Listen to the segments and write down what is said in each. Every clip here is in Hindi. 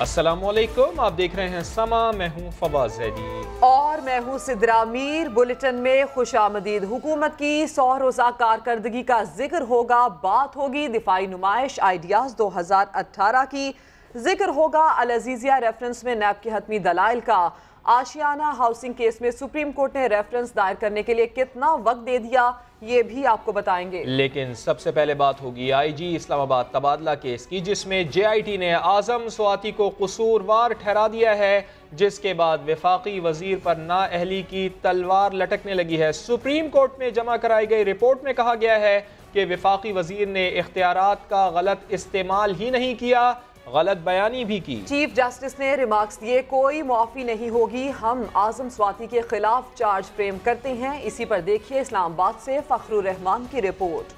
अस्सलामुअलैकुम, आप देख रहे हैं समा। मैं हूं फवाद ज़ैदी और मैं हूं सिद्रा मीर। बुलेटिन में खुशामदीद। हुकूमत की 100 रोज़ा कारकर्दगी का जिक्र होगा, बात होगी दिफाई नुमाइश आइडियाज़ 2018 की, जिक्र होगा अल अज़ीज़िया रेफरेंस में नैब के हतमी दलाइल का। आशियाना हाउसिंग केस में सुप्रीम कोर्ट ने रेफरेंस दायर करने के लिए कितना वक्त दे दिया, ये भी आपको बताएंगे। लेकिन सबसे पहले बात होगी IG इस्लामाबाद तबादला केस की, जिसमें JIT ने आज़म स्वाति को कसूरवार ठहरा दिया है, जिसके बाद वफाकी वजीर पर नाअहली की तलवार लटकने लगी है। सुप्रीम कोर्ट में जमा कराई गई रिपोर्ट में कहा गया है कि वफाकी वजीर ने इख्तियारात का गलत इस्तेमाल ही नहीं किया, गलत बयानी भी की। चीफ जस्टिस ने रिमार्क्स दिए, कोई मुआफी नहीं होगी, हम आज़म स्वाति के खिलाफ चार्ज फ्रेम करते हैं। इसी पर देखिए इस्लामाबाद से फखरुर रहमान की रिपोर्ट।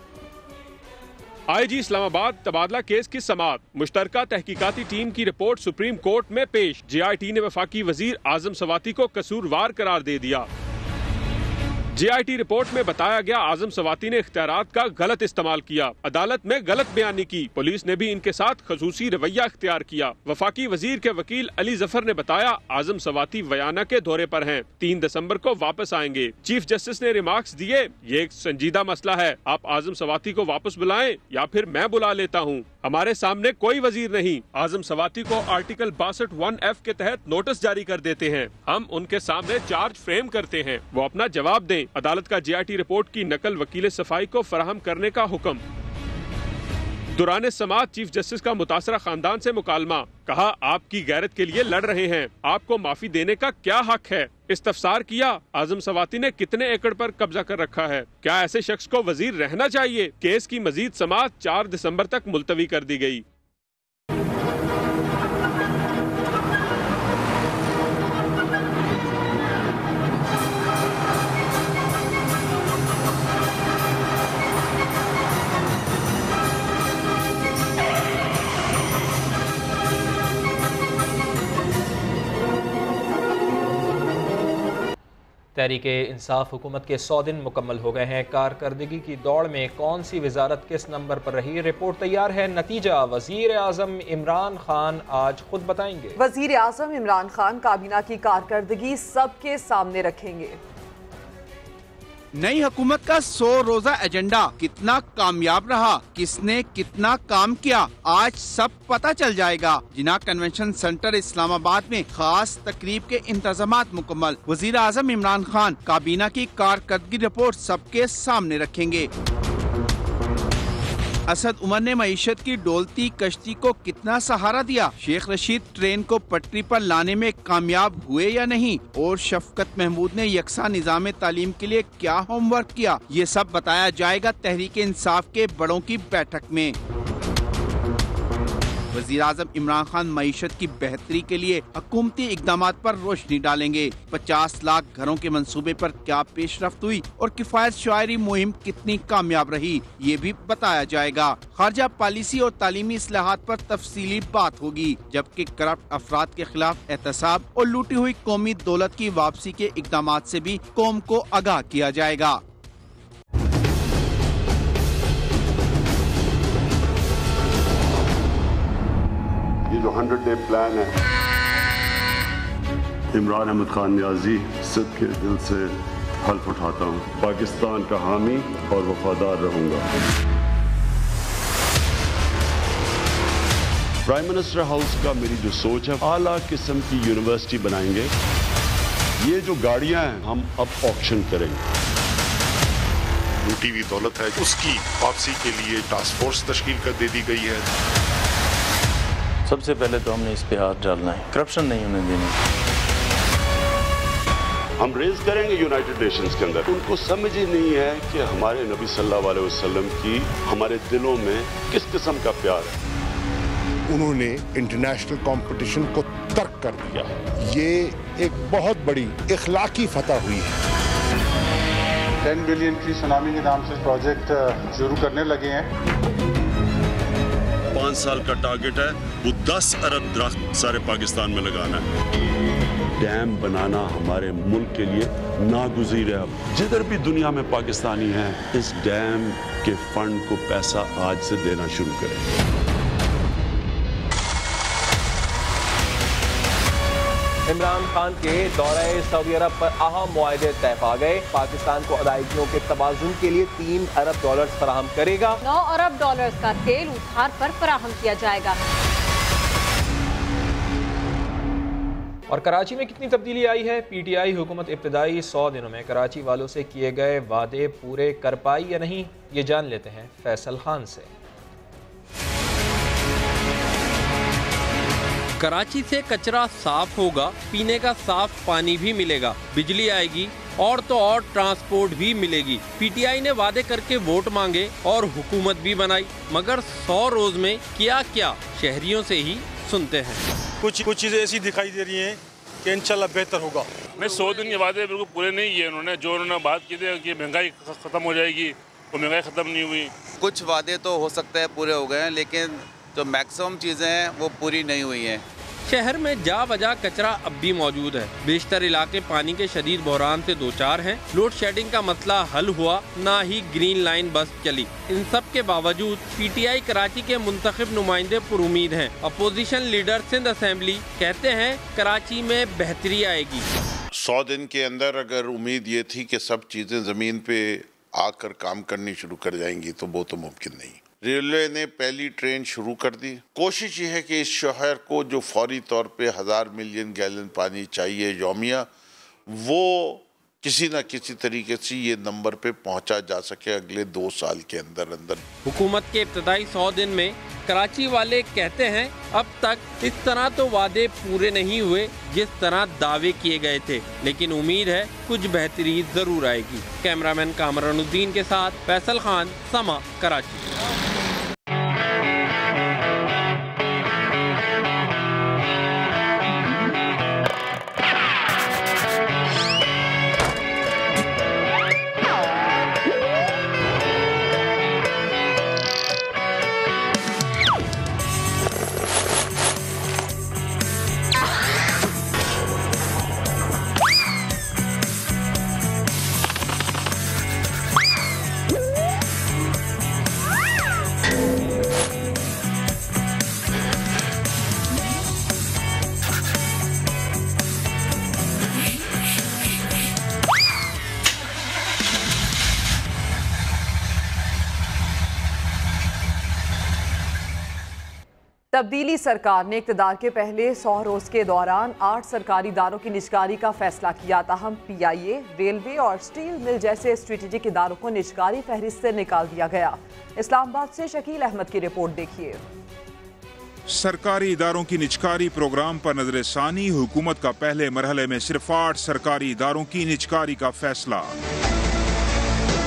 IG इस्लामाबाद तबादला केस की समाअत। मुश्तरका तहकीकाती टीम की रिपोर्ट सुप्रीम कोर्ट में पेश। JIT ने वफाकी वजीर आज़म स्वाति को कसूरवार करार दे दिया। JIT रिपोर्ट में बताया गया आज़म स्वाति ने इख्तियारात का गलत इस्तेमाल किया, अदालत में गलत बयानी की, पुलिस ने भी इनके साथ खसूसी रवैया इख्तियार किया। वफाकी वजीर के वकील अली जफर ने बताया आज़म स्वाति वयाना के दौरे पर हैं, 3 दिसंबर को वापस आएंगे। चीफ जस्टिस ने रिमार्क्स दिए, ये एक संजीदा मसला है, आप आज़म स्वाति को वापस बुलाएं या फिर मैं बुला लेता हूँ, हमारे सामने कोई वजीर नहीं। आज़म स्वाति को आर्टिकल 62(1)(f) के तहत नोटिस जारी कर देते हैं, हम उनके सामने चार्ज फ्रेम करते हैं, वो अपना जवाब दें। अदालत का JIT रिपोर्ट की नकल वकील सफाई को फराहम करने का हुक्म। दुराने समाअत चीफ जस्टिस का मुतासरा खानदान से मुकालमा, कहा आपकी गैरत के लिए लड़ रहे हैं, आपको माफी देने का क्या हक है। इस्तफसार किया आज़म स्वाति ने कितने एकड़ पर कब्जा कर रखा है, क्या ऐसे शख्स को वजीर रहना चाहिए। केस की मजीद समाअत 4 दिसंबर तक मुलतवी कर दी गई। तहरीक-ए-इंसाफ हुकूमत के 100 दिन मुकम्मल हो गए हैं। कारकर्दगी की दौड़ में कौन सी वजारत किस नंबर पर रही, रिपोर्ट तैयार है। नतीजा वजीर आज़म इमरान खान आज खुद बताएंगे। वजीर आज़म इमरान खान काबीना की कारकर्दगी सबके सामने रखेंगे। नई हुकूमत का 100 रोजा एजेंडा कितना कामयाब रहा, किसने कितना काम किया, आज सब पता चल जाएगा। जिना कन्वेंशन सेंटर इस्लामाबाद में खास तकरीब के इंतजामात मुकम्मल। वजीर आज़म इमरान खान काबीना की कारकर्दगी रिपोर्ट सबके सामने रखेंगे। असद उमर ने मईशत की डोलती कश्ती को कितना सहारा दिया, शेख रशीद ट्रेन को पटरी पर लाने में कामयाब हुए या नहीं, और शफकत महमूद ने यकसा निजाम तालीम के लिए क्या होमवर्क किया, ये सब बताया जाएगा तहरीक इंसाफ के बड़ों की बैठक में। वज़ीर आज़म इमरान खान मईशत की बेहतरी के लिए हुकूमती इक़दामात पर रोशनी डालेंगे। 50 लाख घरों के मंसूबे पर क्या पेशरफ्त हुई और किफ़ायत शायरी मुहिम कितनी कामयाब रही, ये भी बताया जाएगा। खारजा पॉलिसी और तालीमी इस्लाहात पर तफसीली बात होगी, जबकि करप्ट अफराद के खिलाफ एहतसाब और लूटी हुई कौमी दौलत की वापसी के इक़दामात से भी कौम को आगाह किया जाएगा। ये जो 100 डे प्लान है, इमरान अहमद खान नियाजी सिद्ध के दिल से हल्फ उठाता हूँ, पाकिस्तान का हामी और वफादार रहूंगा। प्राइम मिनिस्टर हाउस का मेरी जो सोच है, आला किस्म की यूनिवर्सिटी बनाएंगे। ये जो गाड़ियां हैं हम अब ऑक्शन करेंगे। लूटी हुई दौलत है, उसकी वापसी के लिए टास्क फोर्स तश्कील कर दे दी गई है। सबसे पहले तो हमने इस पे हाथ डालना है, करप्शन नहीं होने देनी। हम रेज करेंगे यूनाइटेड नेशंस के अंदर। उनको समझ ही नहीं है कि हमारे नबी सल्लल्लाहु अलैहि वसल्लम की हमारे दिलों में किस किस्म का प्यार है। उन्होंने इंटरनेशनल कंपटीशन को तर्क कर दिया। ये एक बहुत बड़ी इखलाकी फतह हुई है। 10 बिलियन की सुनामी के नाम से प्रोजेक्ट शुरू करने लगे हैं। 5 साल का टारगेट है, वो 10 अरब दरख्त सारे पाकिस्तान में लगाना है। डैम बनाना हमारे मुल्क के लिए नागुज़ीर है। जिधर भी दुनिया में पाकिस्तानी हैं, इस डैम के फंड को पैसा आज से देना शुरू करें। इमरान खान के दौरे सऊदी अरब पर अहम मुआहदे तय पा गए। पाकिस्तान को अदायगियों के तबाजुन के लिए $3 अरब फराहम करेगा। $9 अरब का तेल उधार पर फराहम किया जाएगा। और कराची में कितनी तब्दीली आई है? PTI हुकूमत इब्तदाई 100 दिनों में कराची वालों से किए गए वादे पूरे कर पाई या नहीं, ये जान लेते हैं फैसल खान से। कराची से कचरा साफ होगा, पीने का साफ पानी भी मिलेगा, बिजली आएगी और तो और ट्रांसपोर्ट भी मिलेगी। PTI ने वादे करके वोट मांगे और हुकूमत भी बनाई, मगर 100 रोज में किया क्या, शहरियों से ही सुनते हैं। कुछ चीज़ें ऐसी दिखाई दे रही हैं कि इंशाल्लाह बेहतर होगा। नहीं, 100 दिन के वादे बिल्कुल पूरे नहीं किए उन्होंने। जो उन्होंने बात की थी कि महंगाई ख़त्म हो जाएगी, वो महंगाई ख़त्म नहीं हुई। कुछ वादे तो हो सकता है पूरे हो गए हैं, लेकिन जो मैक्सिमम चीज़ें हैं वो पूरी नहीं हुई हैं। शहर में जा वजह कचरा अब भी मौजूद है। बेशतर इलाके पानी के शदीद बहरान से दो चार हैं। लोड शेडिंग का मसला हल हुआ, ना ही ग्रीन लाइन बस चली। इन सब के बावजूद PTI कराची के मुंतखब नुमाइंदे पुरुमीद हैं। अपोजिशन लीडर सिंध असेंबली कहते हैं कराची में बेहतरी आएगी। 100 दिन के अंदर अगर उम्मीद ये थी कि सब चीज़ें ज़मीन पे आकर काम करनी शुरू कर जाएंगी तो वो तो मुमकिन नहीं। रेलवे ने पहली ट्रेन शुरू कर दी। कोशिश ये है कि इस शहर को जो फौरी तौर पे 1000 मिलियन गैलन पानी चाहिए यौमिया, वो किसी न किसी तरीके से ये नंबर पे पहुंचा जा सके अगले 2 साल के अंदर अंदर। हुकूमत के इब्तदाई 100 दिन में कराची वाले कहते हैं अब तक इस तरह तो वादे पूरे नहीं हुए जिस तरह दावे किए गए थे, लेकिन उम्मीद है कुछ बेहतरी जरूर आएगी। कैमरामैन कामरानुद्दीन के साथ फैसल खान, समा, कराची। तब्दीली सरकार ने इक़्तिदार के पहले 100 रोज के दौरान 8 सरकारी इदारों की निजकारी का फैसला किया। ताहम PIA, रेलवे और स्टील मिल जैसे स्ट्रेटेजिक इदारों को निजकारी फहरिस्त से निकाल दिया गया। इस्लामाबाद से शकील अहमद की रिपोर्ट देखिए। सरकारी इदारों की निजकारी प्रोग्राम पर नजरसानी, हुकूमत का पहले मरहले में सिर्फ 8 सरकारी इदारों की निजकारी का फैसला।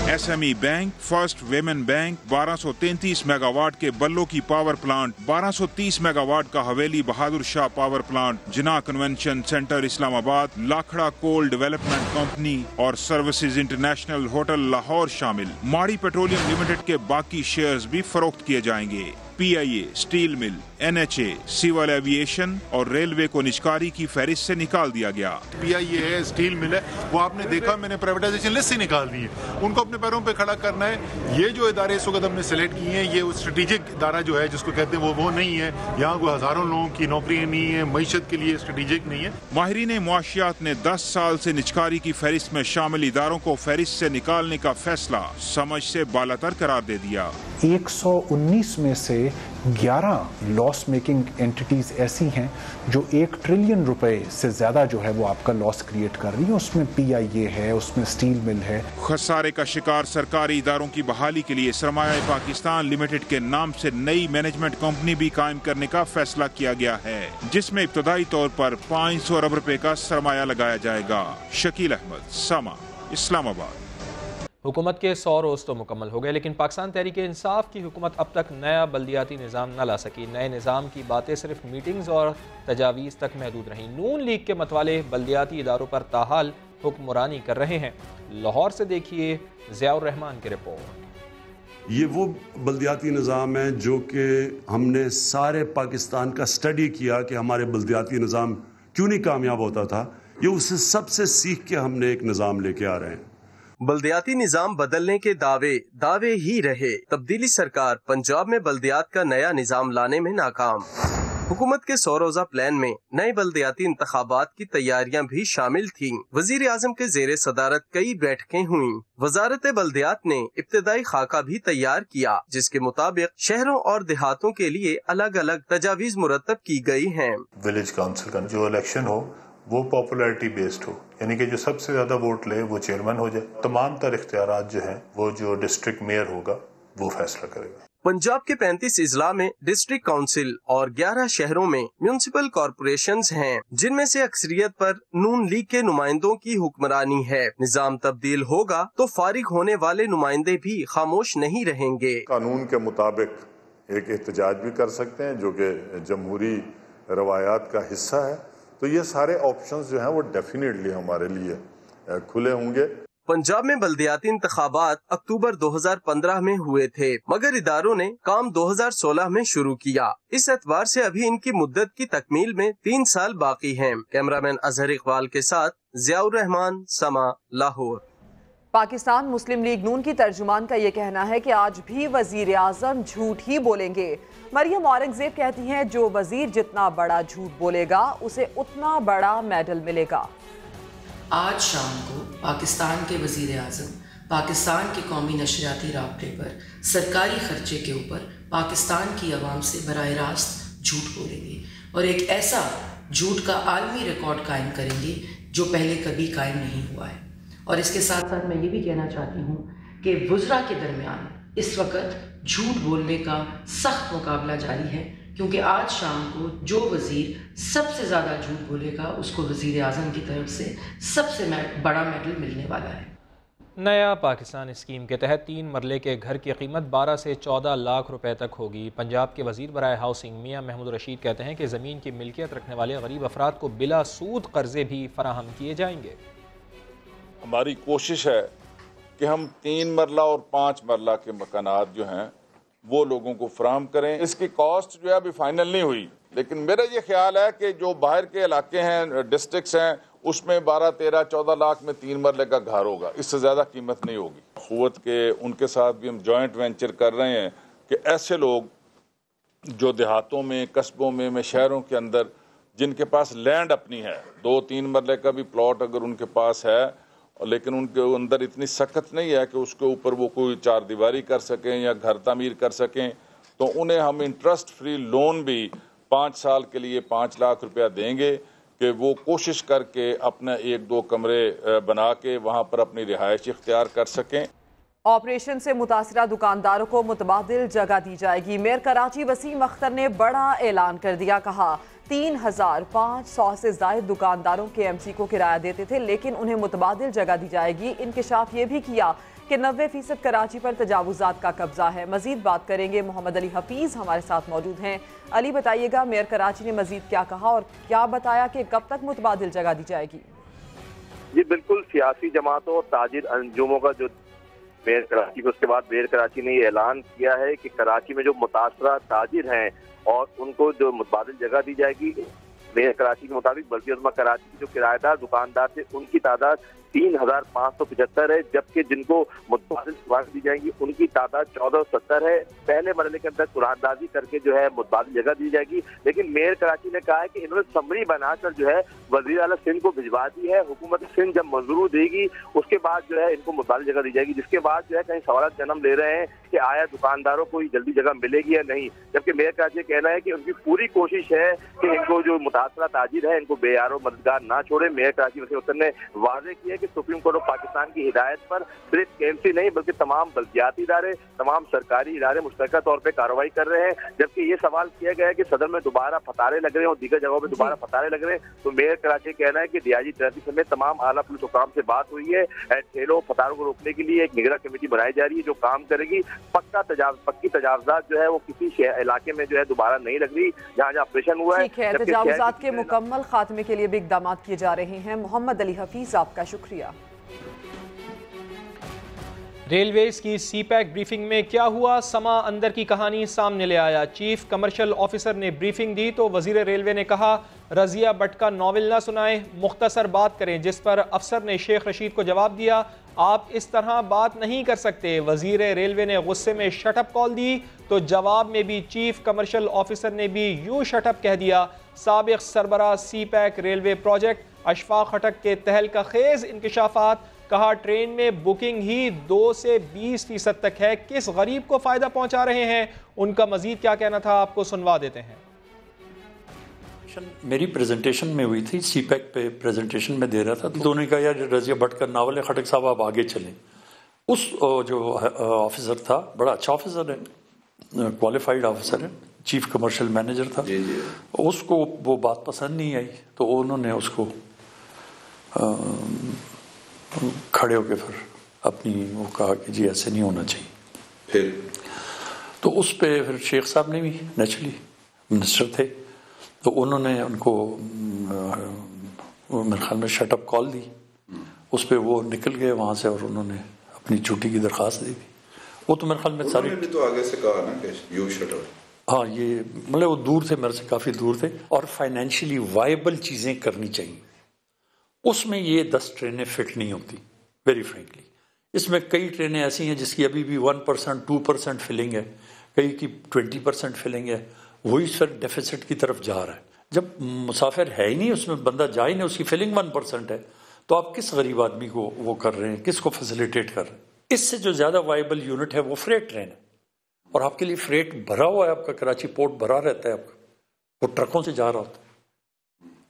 SME bank, first women bank, 1233 megawatt के बल्लो की पावर प्लांट, 1230 मेगावाट का हवेली बहादुर शाह पावर प्लांट, जिना कन्वेंशन सेंटर इस्लामाबाद, लाखड़ा कोल डेवलपमेंट कंपनी और सर्विसेज इंटरनेशनल होटल लाहौर शामिल। माड़ी पेट्रोलियम लिमिटेड के बाकी शेयर्स भी फरोख्त किए जाएंगे। PIA, steel mill, NHA, civil aviation और रेलवे को निजकारी की फहरिस्त से निकाल दिया गया। PIA है, स्टील मिल है, वो आपने देखा मैंने प्राइवेटाइजेशन लिस्ट से निकाल दी है। उनको अपने पैरों पे खड़ा करना है। ये जो इदारे इस वक्त हमने सेलेक्ट किए हैं, ये स्ट्रेटेजिक इदारा जो है जिसको कहते हैं वो नहीं है। यहाँ कोई हजारों लोगों की नौकरियां नहीं है, मईशत के लिए स्ट्रेटेजिक नहीं है। माहिरीन मुआशियात ने 10 साल से निजकारी की फहरिस्त में शामिल इदारों को फहरिस्त से निकालने का फैसला समझ से बालातर करार दे दिया। 119 में से 11 लॉस मेकिंग एंटिटीज ऐसी हैं जो 1 ट्रिलियन रुपए से ज्यादा जो है वो आपका लॉस क्रिएट कर रही है। उसमें PIA है, उसमें स्टील मिल है। खसारे का शिकार सरकारी इदारों की बहाली के लिए सरमाया पाकिस्तान लिमिटेड के नाम से नई मैनेजमेंट कंपनी भी कायम करने का फैसला किया गया है, जिसमें इब्तदाई तौर पर 500 अरब रुपए का सरमाया लगाया जाएगा। शकील अहमद, समा, इस्लामाबाद। हुकूमत के 100 रोज़ तो मुकम्मल हो गए, लेकिन पाकिस्तान तहरीक इंसाफ की हुकूमत अब तक नया बल्दियाती निज़ाम न ला सकी। नए निज़ाम की बातें सिर्फ मीटिंग्स और तजावीज़ तक महदूद रहीं। नून लीग के मतवाले बल्दियाती इदारों पर ताहाल हुक्मरानी कर रहे हैं। लाहौर से देखिए ज़ियाउर रहमान की रिपोर्ट। ये वो बल्दियाती निज़ाम है जो कि हमने सारे पाकिस्तान का स्टडी किया कि हमारे बल्दियाती निज़ाम क्यों नहीं कामयाब होता था। ये उससे सबसे सीख के हमने एक निज़ाम लेके आ रहे हैं। बल्दियाती निजाम बदलने के दावे ही रहे। तब्दीली सरकार पंजाब में बल्दियात का नया निजाम लाने में नाकाम। हुकूमत के 100 रोजा प्लान में नए बल्दियाती इंतखाबात की तैयारियां भी शामिल थीं। वजीर आजम के जेर सदारत कई बैठकें हुईं। वजारत बल्दियात ने इब्तदाई खाका भी तैयार किया, जिसके मुताबिक शहरों और देहातों के लिए अलग अलग तजावीज मुरतब की गई हैं। विलेज काउंसिल का जो इलेक्शन हो वो पॉपुलैरिटी बेस्ड हो, यानी कि जो सबसे ज्यादा वोट ले वो चेयरमैन हो जाए। तमाम तर इख्तियारात जो हैं वो जो डिस्ट्रिक्ट मेयर होगा वो फैसला करेगा। पंजाब के 35 इजला में डिस्ट्रिक्ट काउंसिल और 11 शहरों में म्यूनिसिपल कॉरपोरेशंस हैं, जिनमें से अक्सरियत पर नून लीग के नुमाइंदों की हुक्मरानी है। निजाम तब्दील होगा तो फारिग होने वाले नुमाइंदे भी खामोश नहीं रहेंगे। कानून के मुताबिक एक एहतजाज भी कर सकते हैं, जो कि जमहूरी रवायात का हिस्सा है। तो ये सारे ऑप्शंस जो हैं वो डेफिनेटली हमारे लिए खुले होंगे। पंजाब में बल्दियाती इंतखाबात अक्टूबर 2015 में हुए थे, मगर इदारों ने काम 2016 में शुरू किया। इस एतबार से अभी इनकी मुद्दत की तकमील में 3 साल बाकी हैं। कैमरामैन अजहर इकबाल के साथ जियाउर रहमान, समा, लाहौर। पाकिस्तान मुस्लिम लीग नून की तर्जुमान का ये कहना है कि आज भी वजीर आजम झूठ ही बोलेंगे। मरियम औरंगजेब कहती हैं, जो वजीर जितना बड़ा झूठ बोलेगा उसे उतना बड़ा मेडल मिलेगा। आज शाम को पाकिस्तान के वज़ीर आज़म पाकिस्तान के कौमी नशरियाती राब्ते पर सरकारी खर्चे के ऊपर पाकिस्तान की आवाम से बराह रास्त झूठ बोलेंगे और एक ऐसा झूठ का आलमी रिकॉर्ड कायम करेंगे जो पहले कभी कायम नहीं हुआ है। और इसके साथ साथ मैं ये भी कहना चाहती हूँ कि वुज़रा के दरमियान इस वक्त झूठ बोलने का सख्त मुकाबला जारी है, क्योंकि आज शाम को जो वज़ीर सबसे ज़्यादा झूठ बोलेगा उसको वज़ीर आज़म की तरफ से सबसे बड़ा मेडल मिलने वाला है। नया पाकिस्तान स्कीम के तहत 3 मरले के घर की कीमत 12 से 14 लाख रुपए तक होगी। पंजाब के वज़ीर बराए हाउसिंग मियाँ महमूद रशीद कहते हैं कि ज़मीन की मिल्कियत रखने वाले गरीब अफराद को बिला सूद कर्जे भी फराहम किए जाएंगे। हमारी कोशिश है कि हम 3 मरला और 5 मरला के मकानात जो हैं वो लोगों को फराहम करें। इसकी कॉस्ट जो है अभी फाइनल नहीं हुई, लेकिन मेरा ये ख्याल है कि जो बाहर के इलाके हैं, डिस्ट्रिक्ट्स हैं, उसमें 12, 13, 14 लाख में 3 मरले का घर होगा, इससे ज़्यादा कीमत नहीं होगी। क़ुव्वत के उनके साथ भी हम जॉइंट वेंचर कर रहे हैं कि ऐसे लोग जो देहातों में, कस्बों में शहरों के अंदर जिनके पास लैंड अपनी है, 2-3 मरले का भी प्लॉट अगर उनके पास है, लेकिन उनके अंदर इतनी सख्त नहीं है कि उसके ऊपर वो कोई चार दीवारी कर सकें या घर तामीर कर सकें, तो उन्हें हम इंटरेस्ट फ्री लोन भी 5 साल के लिए 5 लाख रुपया देंगे कि वो कोशिश करके अपना 1-2 कमरे बना के वहाँ पर अपनी रिहाइश इख्तियार कर सकें। ऑपरेशन से मुतासिरा दुकानदारों को मुतबादिल जगह दी जाएगी। मेयर कराची वसीम अख्तर ने बड़ा ऐलान कर दिया। कहा 3500 से ज़ायद दुकानदारों के एमसी को किराया देते थे, लेकिन उन्हें मुतबादिल जगह दी जाएगी। इंकशाफ ये भी किया कि 90% कराची पर तजावुजात का कब्जा है। मजीद बात करेंगे, मोहम्मद अली हफीज़ हमारे साथ मौजूद हैं। अली, बताइएगा मेयर कराची ने मजीद क्या कहा और क्या बताया कि कब तक मुतबादिल जगह दी जाएगी? जी बिल्कुल, सियासी जमातों और ताजिर अंजुमों का जो मेयर कराची को, उसके बाद मेयर कराची ने ये ऐलान किया है कि कराची में जो मुतासरा ताजिर हैं और उनको जो मुतबादिल जगह दी जाएगी। मेयर कराची के मुताबिक बल्दिया कराची के जो किराएदार दुकानदार थे उनकी तादाद 3575 है, जबकि जिनको मुतबादिल जगह दी जाएगी उनकी तादाद 1470 है। पहले मरहले के अंदर कुरानदाजी करके जो है मुतबादिल जगह दी जाएगी, लेकिन मेयर कराची ने कहा है कि इन्होंने समरी बनाकर जो है वज़ीर आला सिंध को भिजवा दी है। हुकूमत सिंध जब मंजूरी देगी उसके बाद जो है इनको मुतबादिल जगह दी जाएगी, जिसके बाद जो है कहीं सवाल जन्म ले रहे हैं कि आया दुकानदारों को जल्दी जगह मिलेगी या नहीं। जबकि मेयर कराची का कहना है कि उनकी पूरी कोशिश है कि इनको जो मुतासरा ताजिर है इनको बेयारो मददगार ना छोड़े। मेयर कराची वसीम अख्तर ने वाज़ेह किया कि सुप्रीम कोर्ट ऑफ पाकिस्तान की हिदायत पर सिर्फ केएमसी नहीं बल्कि तमाम बल्दियाती इदारे, तमाम सरकारी इदारे मुश्तरका तौर पर कार्रवाई कर रहे हैं। जबकि ये सवाल किया गया है कि सदर में दोबारा फतारे लग रहे हैं और दीगर जगहों पर दोबारा फतारे लग रहे हैं, तो मेयर कराची कहना है कि डीआईजी ट्रैफिक समेत तमाम आला पुलिस हुकाम से बात हुई है। ठेलों फतारों को रोकने के लिए एक निगरान कमेटी बनाई जा रही है जो काम करेगी। पक्की तजावुजात जो है वो किसी इलाके में जो है दोबारा नहीं लग रही जहाँ ऑपरेशन हुआ है। ठीक है, तजावुजात के मुकम्मल खात्मे के लिए भी इक़दाम किए जा रहे हैं। मोहम्मद अली हफीज़, आपका शुक्रिया। रेलवेज की सीपैक ब्रीफिंग में क्या हुआ, समा अंदर की कहानी सामने ले आया। चीफ कमर्शियल ऑफिसर ने ब्रीफिंग दी तो वजीर रेलवे ने कहा रजिया भट्ट का नॉवेल ना सुनाएं, मुख्तसर बात करें, जिस पर अफसर ने शेख रशीद को जवाब दिया आप इस तरह बात नहीं कर सकते। वजीर रेलवे ने गुस्से में शटअप कॉल दी तो जवाब में भी चीफ कमर्शियल ऑफिसर ने भी यूं शटअप कह दिया। साबिक सरबराह सीपैक रेलवे प्रोजेक्ट अशफाक खटक के तहलका खेज इंकशाफात, कहा ट्रेन में बुकिंग ही 2 से 20% तक है, किस गरीब को फायदा पहुंचा रहे हैं। उनका मजीद क्या कहना था आपको सुनवा देते हैं। मेरी प्रेजेंटेशन में हुई थी, सीपैक पे प्रेजेंटेशन में दे रहा था, तो उन्होंने कहा यार रजिया भट्ट का नावल है, खटक साहब आप आगे चलें। उस जो ऑफिसर था, बड़ा अच्छा ऑफिसर है, क्वालिफाइड ऑफिसर है, चीफ कमर्शियल मैनेजर था, उसको वो बात पसंद नहीं आई तो उन्होंने उसको खड़े होके फिर अपनी वो कहा कि जी ऐसे नहीं होना चाहिए। फिर तो उस पे फिर शेख साहब ने भी नेचुरली मिनिस्टर थे तो उन्होंने उनको मेरे ख्याल में शटअप कॉल दी, उस पे वो निकल गए वहाँ से और उन्होंने अपनी छुट्टी की दरख्वास्त दी थी। वो तो मेरे ख्याल में सारी भी तो आगे से कहा ना कि यू शटअप, हाँ ये मतलब वो दूर थे, मेरे से काफ़ी दूर थे और फाइनेंशियली वायबल चीज़ें करनी चाहिए। उसमें ये 10 ट्रेनें फिट नहीं होती वेरी फ्रेंकली। इसमें कई ट्रेनें ऐसी हैं जिसकी अभी भी 1% 2% फिलिंग है, कई की 20% फिलिंग है, वही फिर डेफिसिट की तरफ जा रहा है। जब मुसाफिर है ही नहीं, उसमें बंदा जा ही नहीं, उसकी फिलिंग 1% है, तो आप किस गरीब आदमी को वो कर रहे हैं, किसको फैसिलिटेट कर रहे हैं। इससे जो ज़्यादा वाइबल यूनिट है वो फ्रेट ट्रेन है और आपके लिए फ्रेट भरा हुआ है, आपका कराची पोर्ट भरा रहता है, आपका वो ट्रकों से जा रहा होता है,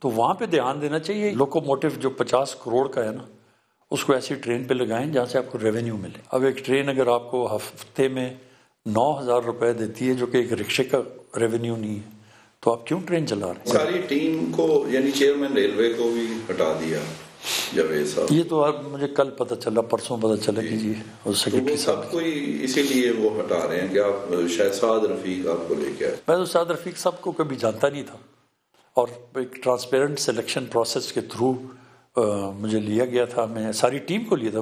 तो वहाँ पे ध्यान देना चाहिए। लोकोमोटिव जो 50 करोड़ का है ना, उसको ऐसी ट्रेन पे लगाएं जहाँ से आपको रेवेन्यू मिले। अब एक ट्रेन अगर आपको हफ्ते में 9,000 रुपए देती है जो कि एक रिक्शे का रेवेन्यू नहीं है, तो आप क्यों ट्रेन चला रहे हैं? सारी टीम को यानी चेयरमैन रेलवे को भी हटा दिया जावेद साहब। ये तो अब मुझे कल पता चला, परसों पता चला कि जी और सेक्रेटरी साहब कोई इसीलिए वो हटा रहे हैं कि आप शायद साद रफीक आपको लेके आए। मैं तो साद रफीक साहब को कभी जानता नहीं था और एक ट्रांसपेरेंट सिलेक्शन प्रोसेस के थ्रू मुझे लिया गया था, मैं सारी टीम को लिया था।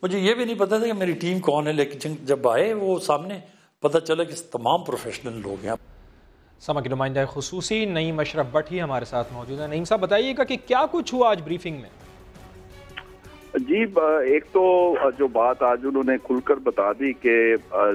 मुझे ये भी नहीं पता था कि मेरी टीम कौन है, लेकिन जब आए वो सामने पता चला कि तमाम प्रोफेशनल लोग हैं। समा की नुमाइंदा खुसूसी नईम अशरफ भट्ट ही हमारे साथ मौजूद है। नईम साहब बताइएगा कि क्या कुछ हुआ आज ब्रीफिंग में? जी, एक तो जो बात आज उन्होंने खुलकर बता दी कि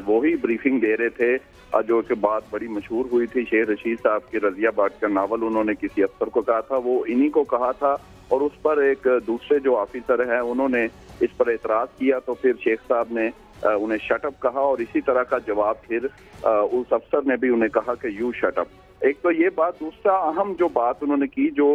वो ही ब्रीफिंग दे रहे थे, जो कि बात बड़ी मशहूर हुई थी शेख रशीद साहब की रजिया भट्ट का नावल उन्होंने किसी अफसर को कहा था, वो इन्हीं को कहा था और उस पर एक दूसरे जो ऑफिसर हैं उन्होंने इस पर एतराज किया तो फिर शेख साहब ने उन्हें शटअप कहा और इसी तरह का जवाब फिर उस अफसर ने भी उन्हें कहा कि यू शटअप। एक तो ये बात, दूसरा अहम जो बात उन्होंने की, जो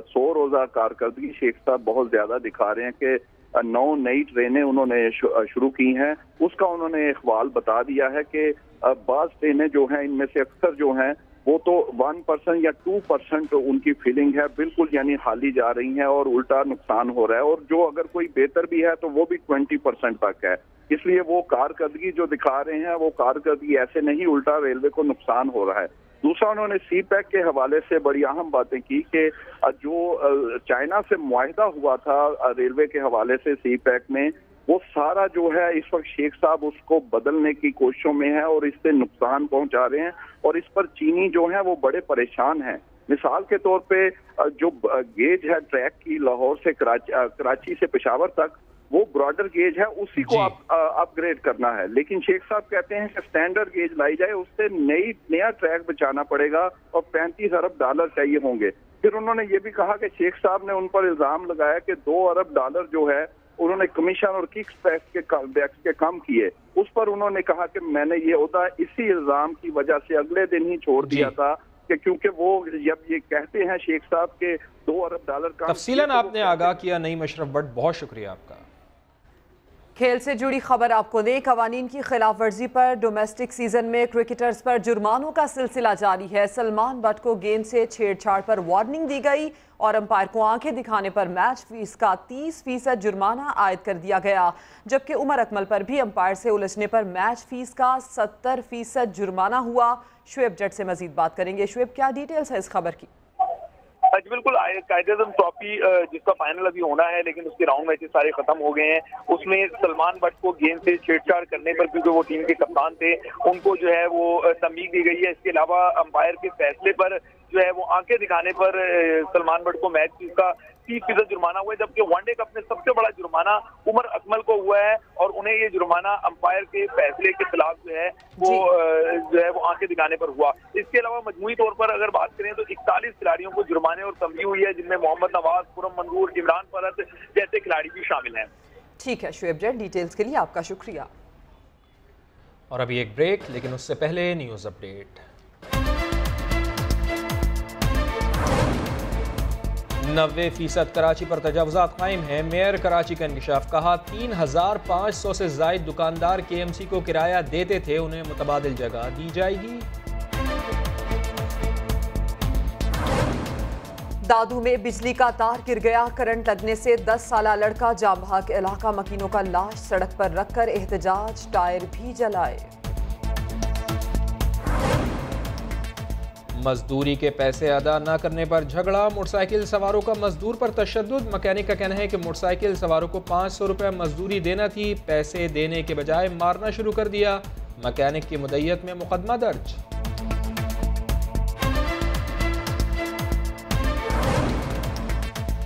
100 रोजा कारकर्दगी शेख साहब बहुत ज्यादा दिखा रहे हैं कि 9 नई ट्रेनें उन्होंने शुरू की हैं, उसका उन्होंने अहवाल बता दिया है कि बाज़ ट्रेनें जो हैं इनमें से अक्सर जो हैं वो तो 1% या 2% उनकी फिलिंग है, बिल्कुल यानी खाली जा रही हैं और उल्टा नुकसान हो रहा है, और जो अगर कोई बेहतर भी है तो वो भी 20% तक है। इसलिए वो कारकर्दगी जो दिखा रहे हैं वो कारकर्दगी ऐसे नहीं, उल्टा रेलवे को नुकसान हो रहा है। दूसरा, उन्होंने सीपैक के हवाले से बड़ी अहम बातें की कि जो चाइना से मुआहिदा हुआ था रेलवे के हवाले से सीपैक में, वो सारा जो है इस वक्त शेख साहब उसको बदलने की कोशिशों में है और इससे नुकसान पहुंचा रहे हैं और इस पर चीनी जो है वो बड़े परेशान हैं। मिसाल के तौर पे जो गेज है ट्रैक की लाहौर से कराची से पेशावर तक, वो ब्रॉडर गेज है, उसी को अपग्रेड करना है, लेकिन शेख साहब कहते हैं कि स्टैंडर्ड गेज लाई जाए, उससे नया ट्रैक बचाना पड़ेगा और 35 अरब डॉलर चाहिए होंगे। फिर उन्होंने ये भी कहा कि शेख साहब ने उन पर इल्जाम लगाया कि 2 अरब डॉलर जो है उन्होंने कमीशन और किक्स टैक्स के कम किए। उस पर उन्होंने कहा कि मैंने ये ओहदा इसी इल्जाम की वजह से अगले दिन ही छोड़ दिया था कि क्योंकि वो जब ये कहते हैं शेख साहब के 2 अरब डॉलर का तफसीलन आपने आगाह किया। नईम अशरफ भट्ट, बहुत शुक्रिया आपका। खेल से जुड़ी खबर आपको दें, कवानीन की खिलाफ वर्जी पर डोमेस्टिक सीजन में क्रिकेटर्स पर जुर्मानों का सिलसिला जारी है। सलमान बट को गेंद से छेड़छाड़ पर वार्निंग दी गई और अंपायर को आंखें दिखाने पर मैच फीस का 30% जुर्माना आयद कर दिया गया, जबकि उमर अकमल पर भी अंपायर से उलझने पर मैच फीस का 70% जुर्माना हुआ। शुएब जट से मजीद बात करेंगे। शुएब, क्या डिटेल्स है इस खबर की? जी बिल्कुल, कायदे-ए-आज़म ट्रॉफी जिसका फाइनल अभी होना है, लेकिन उसके राउंड मैचेस सारे खत्म हो गए हैं। उसमें सलमान बट को गेंद से छेड़छाड़ करने पर, क्योंकि वो टीम के कप्तान थे, उनको जो है वो तंबीह दी गई है। इसके अलावा अंपायर के फैसले पर जो है वो आंखें दिखाने पर सलमान बट को मैच का 30% जुर्माना हुआ है, जबकि वनडे कप में सबसे बड़ा जुर्माना उमर अकमल को हुआ है और उन्हें ये जुर्माना अंपायर के फैसले के खिलाफ जो है वो आंखें दिखाने पर हुआ। इसके अलावा मजमूई तौर पर अगर बात करें तो 41 खिलाड़ियों को जुर्माने और तंबीह हुई है, जिनमें मोहम्मद नवाज, खुरम मंजूर, इमरान परत जैसे खिलाड़ी भी शामिल हैं। ठीक है शुएब जैन, डिटेल्स के लिए आपका शुक्रिया। और अभी एक ब्रेक, लेकिन उससे पहले न्यूज़ अपडेट। 90% कराची पर तजावुज़ात कायम हैं। मेयर कराची का इंकशाफ, कहा 3500 से ज़ायद दुकानदार KMC को किराया देते थे, उन्हें मुतबादिल जगह दी जाएगी। दादू में बिजली का तार गिर गया, करंट लगने से 10 साला लड़का जाम बहक, इलाका मकीनों का लाश सड़क पर रखकर एहतजाज, टायर भी जलाए। मजदूरी के पैसे अदा न करने पर झगड़ा, मोटरसाइकिल सवारों का मजदूर पर तशद्दुद। मैकेनिक का कहना है कि मोटरसाइकिल सवारों को 500 रुपये मजदूरी देना थी, पैसे देने के बजाय मारना शुरू कर दिया। मैकेनिक की मुद्दत में मुकदमा दर्ज।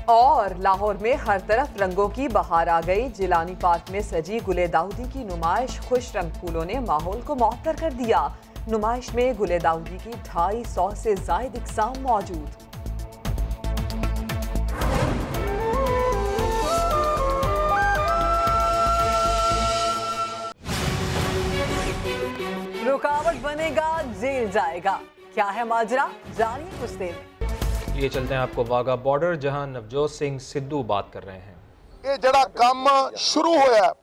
और लाहौर में हर तरफ रंगों की बहार आ गई। जिलानी पार्क में सजी गुले दाऊदी की नुमाइश, खुश रंग फूलों ने माहौल को मुअत्तर कर दिया। नुमाइश में गुले दाऊदी की 250 से ज़ायद इक़साम मौजूद। रुकावट बनेगा, जेल जाएगा, क्या है माजरा, जानिए कुछ देर में। ये चलते हैं आपको वाघा बॉर्डर, जहां नवजोत सिंह सिद्धू बात कर रहे हैं। ये जड़ा काम शुरू होया,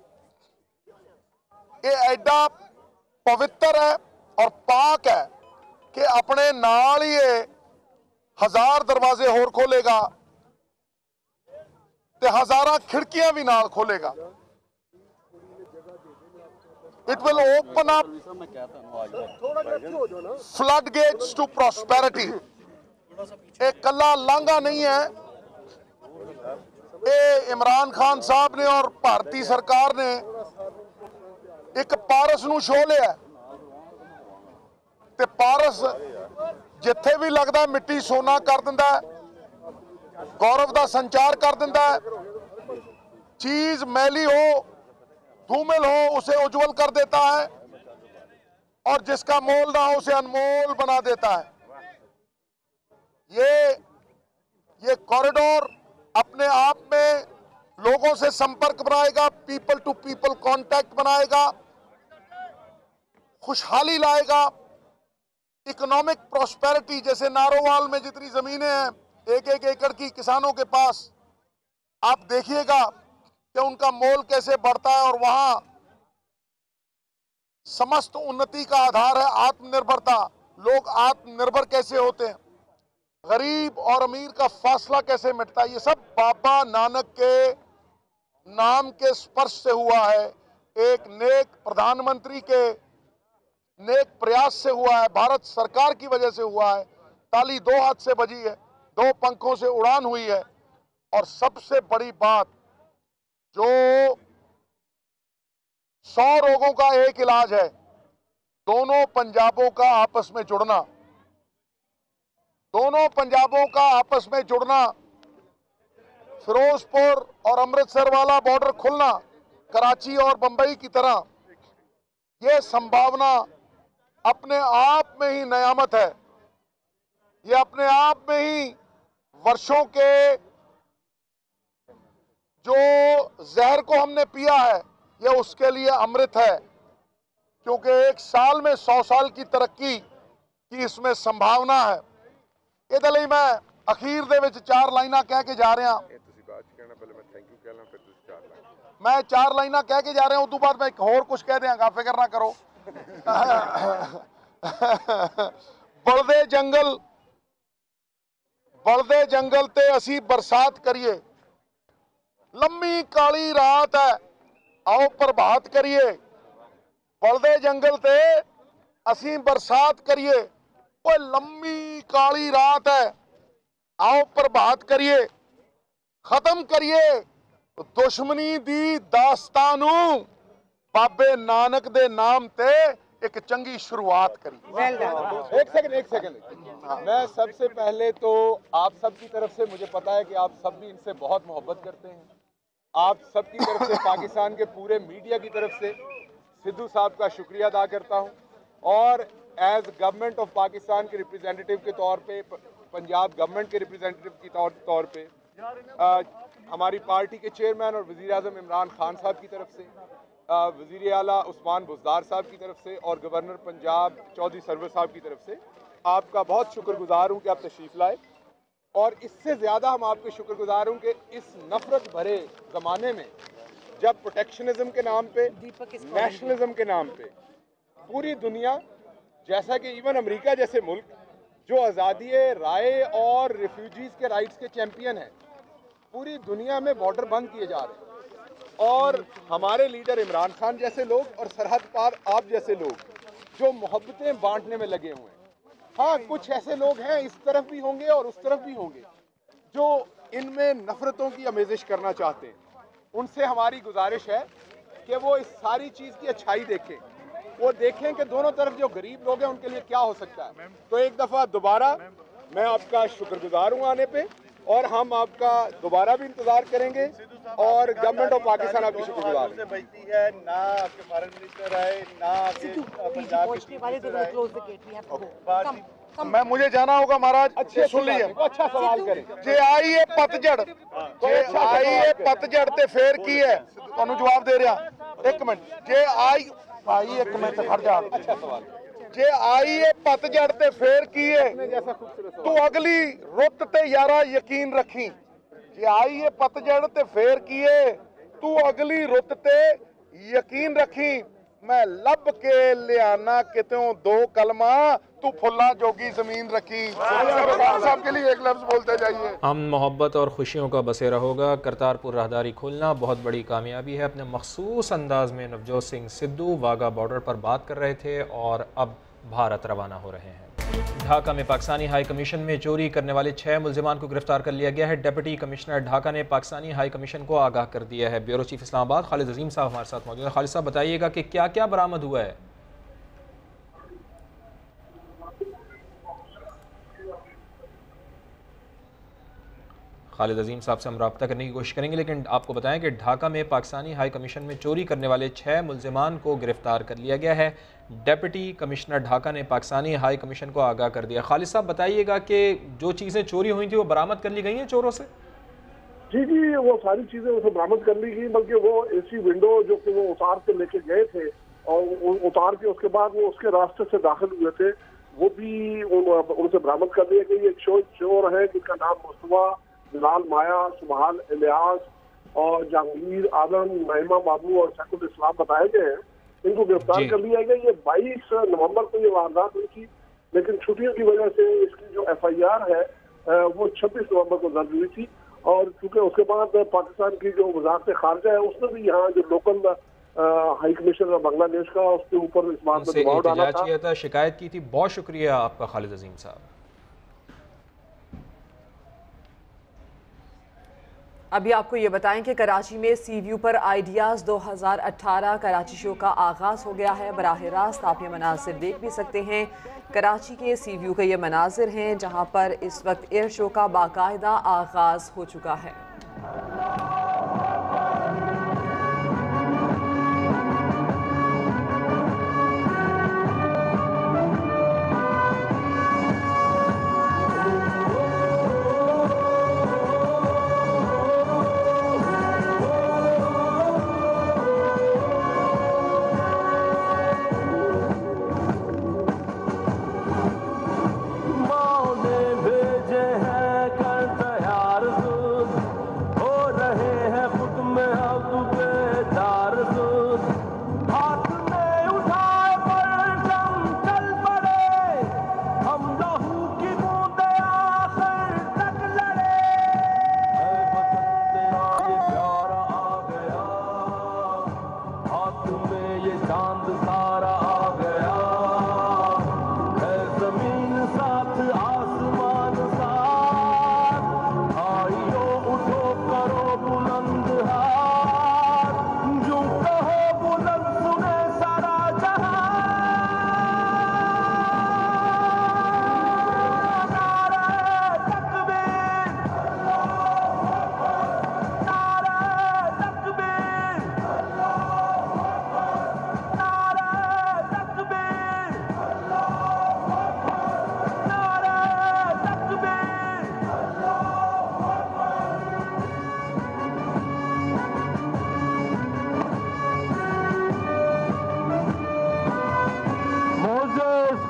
ये एडा पवित्र है और पाक है कि अपने नाल ही 1000 दरवाजे होर खोलेगा ते 1000 खिड़कियां भी नाल खोलेगा। It will open up floodgates to prosperity. एक कला लांघा नहीं है, ये इमरान खान साहब ने और भारतीय सरकार ने एक पारस नूं छो लिया ते पारस जिथे भी लगता मिट्टी सोना कर दिंदा है, गौरव का संचार कर दिंदा है। चीज मैली हो, धूमिल हो, उसे उज्जवल कर देता है और जिसका मोल ना हो उसे अनमोल बना देता है। ये कॉरिडोर अपने आप में लोगों से संपर्क बनाएगा, पीपल टू पीपल कांटेक्ट बनाएगा, खुशहाली लाएगा, इकोनॉमिक प्रॉस्पेरिटी। जैसे नारोवाल में जितनी जमीनें हैं 1-1 एकड़ की किसानों के पास, आप देखिएगा कि उनका मोल कैसे बढ़ता है और वहां समस्त उन्नति का आधार है आत्मनिर्भरता। लोग आत्मनिर्भर कैसे होते हैं, गरीब और अमीर का फासला कैसे मिटता है, ये सब बाबा नानक के नाम के स्पर्श से हुआ है। एक नेक प्रधानमंत्री के नेक प्रयास से हुआ है, भारत सरकार की वजह से हुआ है। ताली 2 हाथ से बजी है, 2 पंखों से उड़ान हुई है। और सबसे बड़ी बात, जो 100 रोगों का एक इलाज है, दोनों पंजाबों का आपस में जुड़ना, दोनों पंजाबों का आपस में जुड़ना, फिरोजपुर और अमृतसर वाला बॉर्डर खुलना, कराची और बंबई की तरह, ये संभावना अपने आप में ही नयामत है। ये अपने आप में ही वर्षों के जो जहर को हमने पिया है, ये उसके लिए अमृत है, क्योंकि एक साल में 100 साल की तरक्की की इसमें संभावना है। ਇਹਦੇ ਲਈ ਮੈਂ ਅਖੀਰ ਦੇ ਵਿੱਚ 4 ਲਾਈਨਾਂ ਕਹਿ ਕੇ ਜਾ ਰਿਹਾ। ਤੁਸੀਂ ਬਾਅਦ ਚ ਕਹਿਣਾ, ਪਹਿਲੇ ਮੈਂ ਥੈਂਕ ਯੂ ਕਹਿ ਲਾਂ, ਫਿਰ ਤੁਸੀਂ 4 ਲਾਈਨਾਂ। ਮੈਂ 4 ਲਾਈਨਾਂ ਕਹਿ ਕੇ ਜਾ ਰਿਹਾ, ਉਸ ਤੋਂ ਬਾਅਦ ਮੈਂ ਇੱਕ ਹੋਰ ਕੁਝ ਕਹਿ ਦਿਆਂਗਾ, ਫਿਕਰ ਨਾ ਕਰੋ। ਬਲਦੇ ਜੰਗਲ ਤੇ ਅਸੀਂ ਬਰਸਾਤ ਕਰੀਏ, ਲੰਮੀ ਕਾਲੀ ਰਾਤ ਹੈ, ਆਓ ਪ੍ਰਭਾਤ ਕਰੀਏ। ਬਲਦੇ ਜੰਗਲ ਤੇ ਅਸੀਂ ਬਰਸਾਤ ਕਰੀਏ, वो लंबी काली रात है, आओ प्रभात करिए, खत्म करिए दुश्मनी दी दास्तानू, बाबे नानक दे नाम ते एक चंगी शुरुआत करी। एक सेकंड मैं सबसे पहले तो आप सब की तरफ से, मुझे पता है कि आप सब भी इनसे बहुत मोहब्बत करते हैं, आप सब की तरफ से, पाकिस्तान के पूरे मीडिया की तरफ से सिद्धू साहब का शुक्रिया अदा करता हूं, और एज गवर्नमेंट ऑफ पाकिस्तान के रिप्रेजेंटेटिव के तौर पे, पंजाब गवर्नमेंट के रिप्रेजेंटेटिव के तौर पे, हमारी पार्टी के चेयरमैन और वज़ीर आज़म इमरान खान साहब की तरफ से, वज़ीर आला उस्मान बुज़दार साहब की तरफ से और गवर्नर पंजाब चौधरी सरवर साहब की तरफ से आपका बहुत शुक्रगुजार हूँ कि आप तशरीफ़ लाए। और इससे ज़्यादा हम आपके शुक्रगुजार हूँ कि इस नफ़रत भरे ज़माने में जब प्रोटेक्शनिज्म के नाम पे, नेशनलिज्म के नाम पे पूरी दुनिया, जैसा कि इवन अमेरिका जैसे मुल्क जो आज़ादी राय और रिफ्यूजीज़ के राइट्स के चैम्पियन हैं, पूरी दुनिया में बॉर्डर बंद किए जा रहे हैं, और हमारे लीडर इमरान खान जैसे लोग और सरहद पार आप जैसे लोग जो मोहब्बतें बांटने में लगे हुए हैं। हाँ, कुछ ऐसे लोग हैं इस तरफ भी होंगे और उस तरफ भी होंगे जो इनमें नफरतों की आमेजिश करना चाहते हैं। उनसे हमारी गुजारिश है कि वो इस सारी चीज़ की अच्छाई देखें, वो देखें कि दोनों तरफ जो गरीब लोग हैं उनके लिए क्या हो सकता है। तो एक दफ़ा दोबारा मैं आपका शुक्रगुजार हूँ आने पे, और हम आपका दोबारा भी इंतजार करेंगे, और गवर्नमेंट ऑफ पाकिस्तान आपकी शुक्रगुजार है। ना आपके फॉरेन मिनिस्टर आए, ना आपके पंजाब के, मैं मुझे जाना होगा महाराज। अच्छे सुन लीजिए, अच्छा सवाल करें। जे आई है पतझड़, जे आई है पतझड़ ते फेर की है, ਤੁਹਾਨੂੰ जवाब दे रहा। एक मिनट, जे आई भाई एक मिनट खड़ जा। अच्छा सवाल, जे आई है पतझड़ ते फेर की है, तू अगली रुत ते यारा यकीन रखी। जे आई है पतझड़ ते फेर की है, तू अगली रुत ते यकीन रखी। मैं लब के लियाना कितों दो कलमा, तू फुल्ला जोगी जमीन रखी। साहब के लिए एक लफ्ज बोलते जाइए। अमन, मोहब्बत और खुशियों का बसेरा होगा। करतारपुर राहदारी खुलना बहुत बड़ी कामयाबी है। अपने मखसूस अंदाज में नवजोत सिंह सिद्धू वाघा बॉर्डर पर बात कर रहे थे और अब भारत रवाना हो रहे हैं। ढाका में पाकिस्तानी हाई कमीशन में चोरी करने वाले 6 मुल्जिमान को गिरफ्तार कर लिया गया है। डिप्टी कमिश्नर ढाका ने पाकिस्तानी हाई कमीशन को आगाह कर दिया है। ब्यूरो चीफ इस्लामाबाद खालिद अजीम साहब हमारे साथ मौजूद हैं। खालिद साहब, बताइएगा कि क्या क्या बरामद हुआ है। खालिद अजीम साहब से हम रब्ता करने की कोशिश करेंगे, लेकिन आपको बताएं कि ढाका में पाकिस्तानी हाई कमीशन में चोरी करने वाले 6 मुल्जिमान को गिरफ्तार कर लिया गया है। डिप्टी कमिश्नर ढाका ने पाकिस्तानी हाई कमीशन को आगाह कर दिया। खालिद साहब, बताइएगा कि जो चीज़ें चोरी हुई थी वो बरामद कर ली गई हैं चोरों से? जी, वो सारी चीजें उसे बरामद कर ली गई, बल्कि वो एसी विंडो जो कि वो उतार के लेके गए थे और उतार के उसके बाद वो उसके रास्ते से दाखिल हुए थे, वो भी उनसे बरामद कर दिया गई। एक चोर है जिसका नाम मुस्तफा, बिलाल माया, सुबहान इलियास और जहांगीर आलम, महिमा बाबू और शकुल इस्लाम बताए गए हैं। इनको गिरफ्तार कर लिया गया। ये 22 नवंबर को ये वारदात हुई थी, लेकिन छुट्टियों की वजह से इसकी जो FIR है वो 26 नवंबर को दर्ज हुई थी। और क्योंकि उसके बाद पाकिस्तान की जो वजारत खारजा है उसने भी यहाँ जो लोकल हाई कमिश्नर बांग्लादेश का उसके ऊपर इस बात में दबाव डाला था, शिकायत की थी। बहुत शुक्रिया आपका खालिद अजीम साहब। अभी आपको ये बताएं कि कराची में सीव्यू पर आइडियाज़ 2018 कराची शो का आगाज़ हो गया है। बराह रास्त आप ये मनाजिर देख भी सकते हैं। कराची के सीव्यू के ये मनाजिर हैं जहां पर इस वक्त एयर शो का बाकायदा आगाज़ हो चुका है।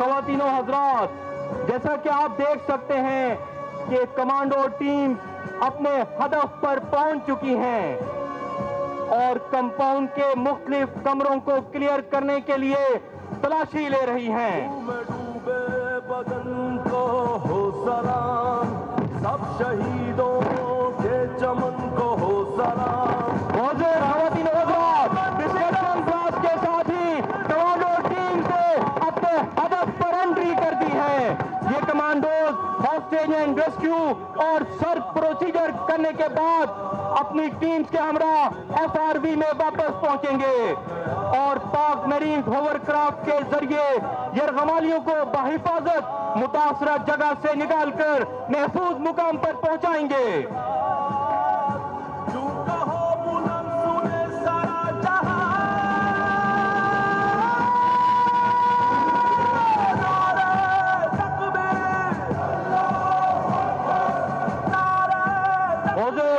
ख़वातीनो हज़रात, जैसा कि आप देख सकते हैं कि कमांडो टीम अपने हदफ पर पहुंच चुकी हैं और कंपाउंड के मुख्तलिफ कमरों को क्लियर करने के लिए तलाशी ले रही हैं। बदन को हो सलाम, सब शहीदों के चमन को हो सलाम। ख़वातीनो हज़रात, डिस्कशन क्लास के साथ ही कमांडो टीम से अपने हदफ पर एंट्री कर दी है। ये कमांडोज हॉस्टेज एंड रेस्क्यू और सर्च प्रोसीजर करने के बाद अपनी टीम्स के हमरा FRV में वापस पहुंचेंगे और पाक मरीन होवरक्राफ्ट के जरिए यरगमालियों को बहिफाजत मुतासरा जगह से निकालकर महफूज मुकाम पर पहुंचाएंगे।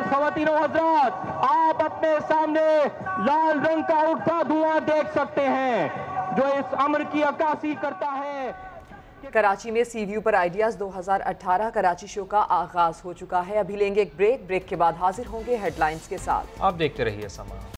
ख़वातीनो हज़रात, आप अपने सामने लाल रंग का उठता धुआं देख सकते हैं जो इस अमर की अक्कासी करता है। कराची में सीव्यू पर आइडियाज 2018 कराची शो का आगाज हो चुका है। अभी लेंगे एक ब्रेक के बाद हाजिर होंगे हेडलाइंस के साथ। आप देखते रहिए समा।